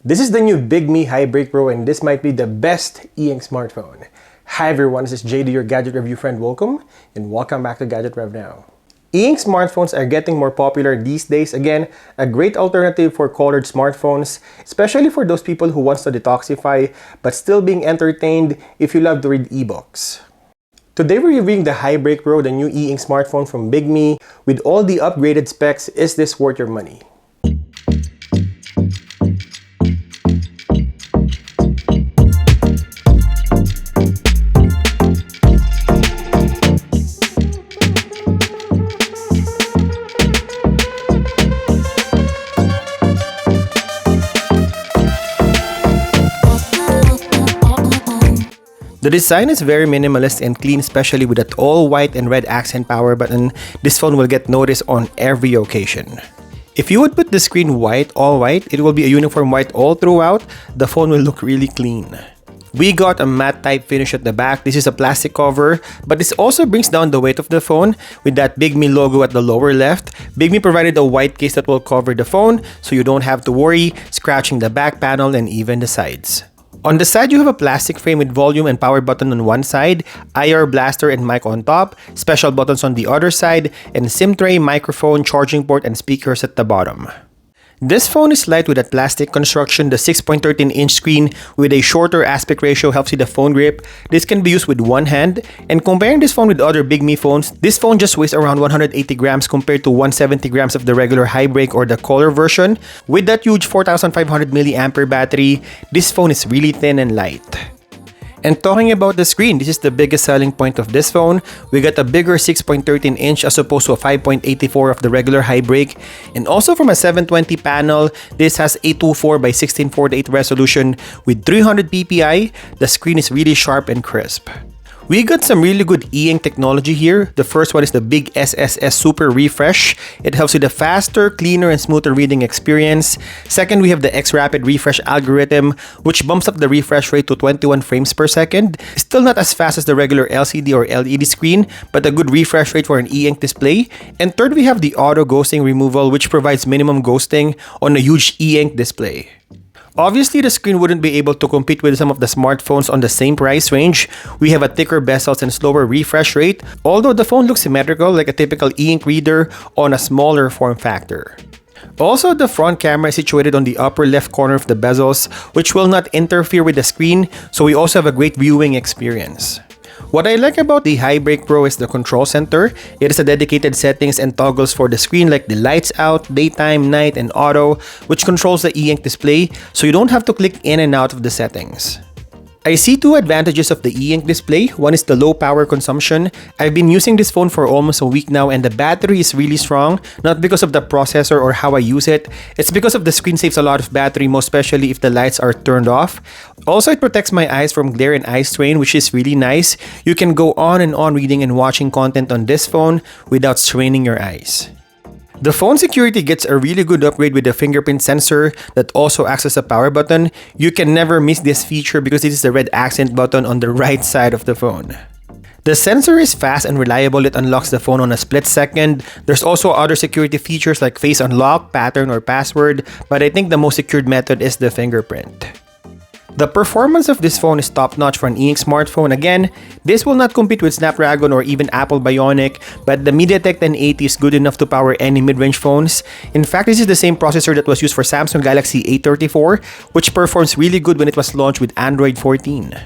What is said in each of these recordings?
This is the new Bigme HiBreak Pro, and this might be the best e-ink smartphone. Hi everyone, this is JD, your gadget review friend. Welcome, and welcome back to GadgetRevNow. E-ink smartphones are getting more popular these days. Again, a great alternative for colored smartphones, especially for those people who wants to detoxify, but still being entertained if you love to read ebooks. Today we're reviewing the HiBreak Pro, the new e-ink smartphone from Bigme. With all the upgraded specs, is this worth your money? The design is very minimalist and clean, especially with that all white and red accent power button. This phone will get noticed on every occasion. If you would put the screen white, all white, it will be a uniform white all throughout. The phone will look really clean. We got a matte type finish at the back. This is a plastic cover, but this also brings down the weight of the phone with that Bigme logo at the lower left. Bigme provided a white case that will cover the phone, so you don't have to worry scratching the back panel and even the sides. On the side, you have a plastic frame with volume and power button on one side, IR blaster and mic on top, special buttons on the other side, and SIM tray, microphone, charging port, and speakers at the bottom. This phone is light with that plastic construction. The 6.13-inch screen with a shorter aspect ratio helps you the phone grip. This can be used with one hand. And comparing this phone with other Bigme phones, this phone just weighs around 180 grams compared to 170 grams of the regular HiBreak or the color version. With that huge 4,500 mAh battery, this phone is really thin and light. And talking about the screen, this is the biggest selling point of this phone. We got a bigger 6.13-inch as opposed to a 5.84 of the regular HiBreak. And also from a 720 panel, this has 824 by 1648 resolution with 300 ppi. The screen is really sharp and crisp. We got some really good e-ink technology here. The first one is the big SSS Super Refresh. It helps with a faster, cleaner, and smoother reading experience. Second, we have the X-Rapid Refresh algorithm, which bumps up the refresh rate to 21 frames per second. Still not as fast as the regular LCD or LED screen, but a good refresh rate for an e-ink display. And third, we have the auto ghosting removal, which provides minimum ghosting on a huge e-ink display. Obviously, the screen wouldn't be able to compete with some of the smartphones on the same price range. We have a thicker bezels and slower refresh rate, although the phone looks symmetrical like a typical e-ink reader on a smaller form factor. Also, the front camera is situated on the upper left corner of the bezels, which will not interfere with the screen, so we also have a great viewing experience. What I like about the HiBreak Pro is the control center. It is a dedicated settings and toggles for the screen like the lights out, daytime, night, and auto, which controls the e-ink display, so you don't have to click in and out of the settings. I see two advantages of the e-ink display. One is the low power consumption. I've been using this phone for almost a week now and the battery is really strong, not because of the processor or how I use it. It's because of the screen saves a lot of battery, most especially if the lights are turned off. Also, it protects my eyes from glare and eye strain, which is really nice. You can go on and on reading and watching content on this phone without straining your eyes. The phone security gets a really good upgrade with the fingerprint sensor that also acts as a power button. You can never miss this feature because this is the red accent button on the right side of the phone. The sensor is fast and reliable. It unlocks the phone on a split second. There's also other security features like face unlock, pattern, or password, but I think the most secured method is the fingerprint. The performance of this phone is top-notch for an e-ink smartphone. Again, this will not compete with Snapdragon or even Apple Bionic, but the MediaTek 1080 is good enough to power any mid-range phones. In fact, this is the same processor that was used for Samsung Galaxy A34, which performs really good when it was launched with Android 14.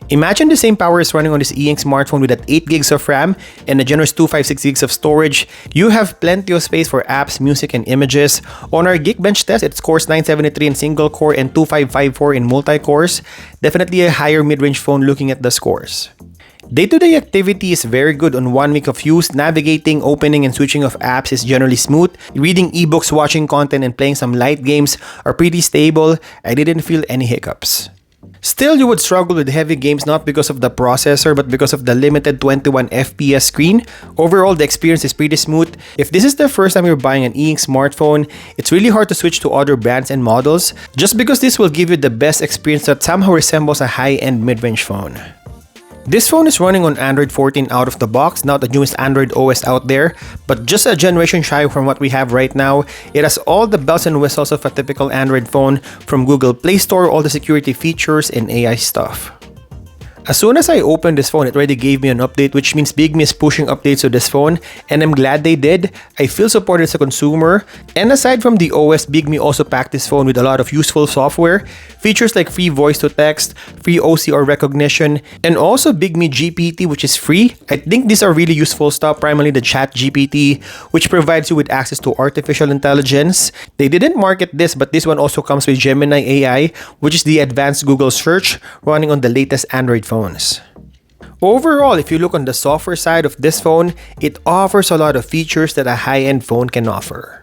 Imagine the same power is running on this e-ink smartphone with that 8 gigs of RAM and a generous 256 gigs of storage. You have plenty of space for apps, music, and images. On our Geekbench test, it scores 973 in single core and 2554 in multi-cores. Definitely a higher mid-range phone looking at the scores. Day-to-day activity is very good on 1 week of use. Navigating, opening, and switching of apps is generally smooth. Reading ebooks, watching content, and playing some light games are pretty stable. I didn't feel any hiccups. Still, you would struggle with heavy games not because of the processor but because of the limited 21 FPS screen. Overall, the experience is pretty smooth. If this is the first time you're buying an e-ink smartphone, it's really hard to switch to other brands and models just because this will give you the best experience that somehow resembles a high-end mid-range phone. This phone is running on Android 14 out of the box, not the newest Android OS out there, but just a generation shy from what we have right now. It has all the bells and whistles of a typical Android phone, from Google Play Store, all the security features, and AI stuff. As soon as I opened this phone, it already gave me an update, which means Bigme is pushing updates to this phone, and I'm glad they did. I feel supported as a consumer. And aside from the OS, Bigme also packed this phone with a lot of useful software, features like free voice to text, free OCR recognition, and also Bigme GPT, which is free. I think these are really useful stuff, primarily the Chat GPT, which provides you with access to artificial intelligence. They didn't market this, but this one also comes with Gemini AI, which is the advanced Google search running on the latest Android phone. Overall, if you look on the software side of this phone, it offers a lot of features that a high-end phone can offer.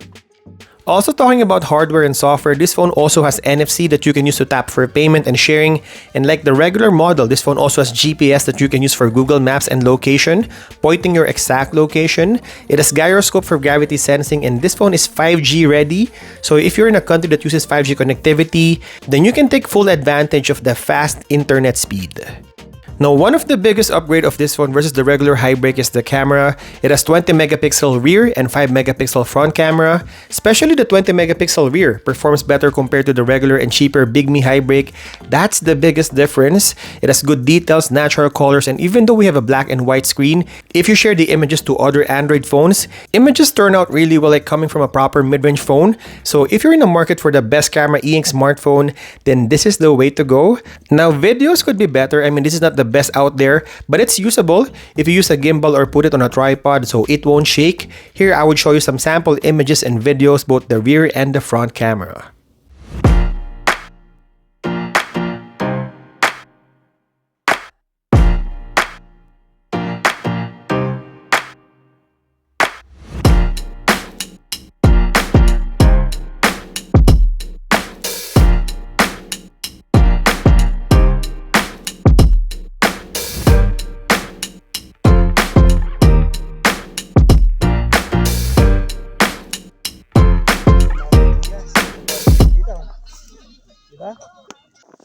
Also talking about hardware and software, this phone also has NFC that you can use to tap for payment and sharing, and like the regular model, this phone also has GPS that you can use for Google Maps and location, pointing your exact location. It has gyroscope for gravity sensing, and this phone is 5G ready, so if you're in a country that uses 5G connectivity, then you can take full advantage of the fast internet speed. Now, one of the biggest upgrade of this phone versus the regular HiBreak is the camera. It has 20 megapixel rear and 5 megapixel front camera. Especially the 20 megapixel rear performs better compared to the regular and cheaper Bigme HiBreak. That's the biggest difference. It has good details, natural colors, and even though we have a black and white screen, if you share the images to other Android phones, images turn out really well, like coming from a proper mid-range phone. So if you're in the market for the best camera e-ink smartphone, then this is the way to go. Now, videos could be better. I mean, this is not the best out there, but it's usable if you use a gimbal or put it on a tripod so it won't shake. Here I would show you some sample images and videos, both the rear and the front camera.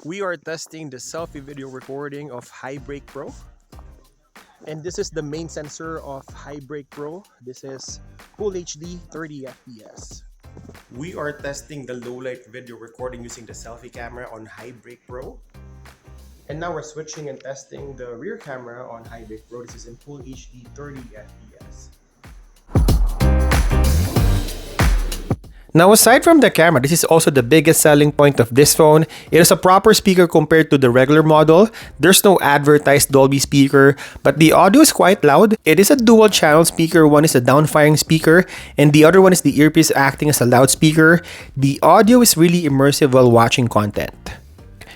We are testing the selfie video recording of HiBreak Pro, and this is the main sensor of HiBreak Pro. This is Full HD 30 FPS. We are testing the low light video recording using the selfie camera on HiBreak Pro, and now we're switching and testing the rear camera on HiBreak Pro. This is in Full HD 30 FPS. Now, aside from the camera, this is also the biggest selling point of this phone. It is a proper speaker compared to the regular model. There's no advertised Dolby speaker, but the audio is quite loud. It is a dual channel speaker. One is a down-firing speaker, and the other one is the earpiece acting as a loudspeaker. The audio is really immersive while watching content.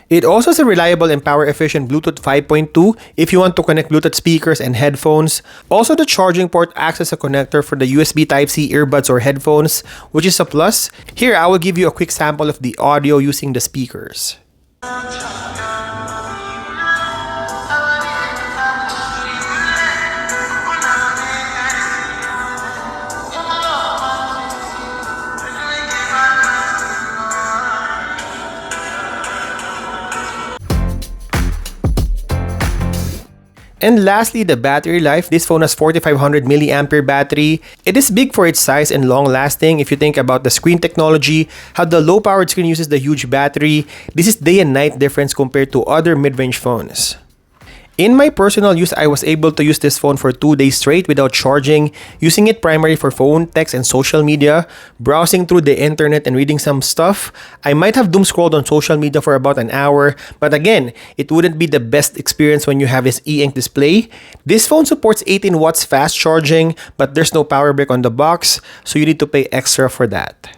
It also has a reliable and power-efficient Bluetooth 5.2 if you want to connect Bluetooth speakers and headphones. Also, the charging port acts as a connector for the USB Type-C earbuds or headphones, which is a plus. Here, I will give you a quick sample of the audio using the speakers. And lastly, the battery life. This phone has 4500 mAh battery. It is big for its size and long lasting. If you think about the screen technology, how the low powered screen uses the huge battery, this is day and night difference compared to other mid-range phones. In my personal use, I was able to use this phone for 2 days straight without charging, using it primarily for phone, text, and social media, browsing through the internet and reading some stuff. I might have doom scrolled on social media for about an hour, but again, it wouldn't be the best experience when you have this e-ink display. This phone supports 18 watts fast charging, but there's no power brick on the box, so you need to pay extra for that.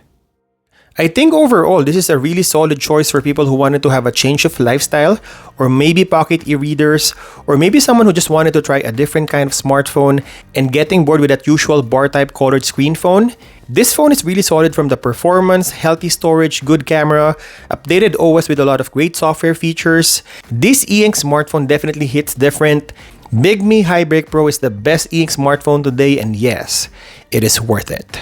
I think overall, this is a really solid choice for people who wanted to have a change of lifestyle, or maybe pocket e-readers, or maybe someone who just wanted to try a different kind of smartphone and getting bored with that usual bar-type colored screen phone. This phone is really solid from the performance, healthy storage, good camera, updated OS with a lot of great software features. This e-ink smartphone definitely hits different. Bigme HiBreak Pro is the best e-ink smartphone today, and yes, it is worth it.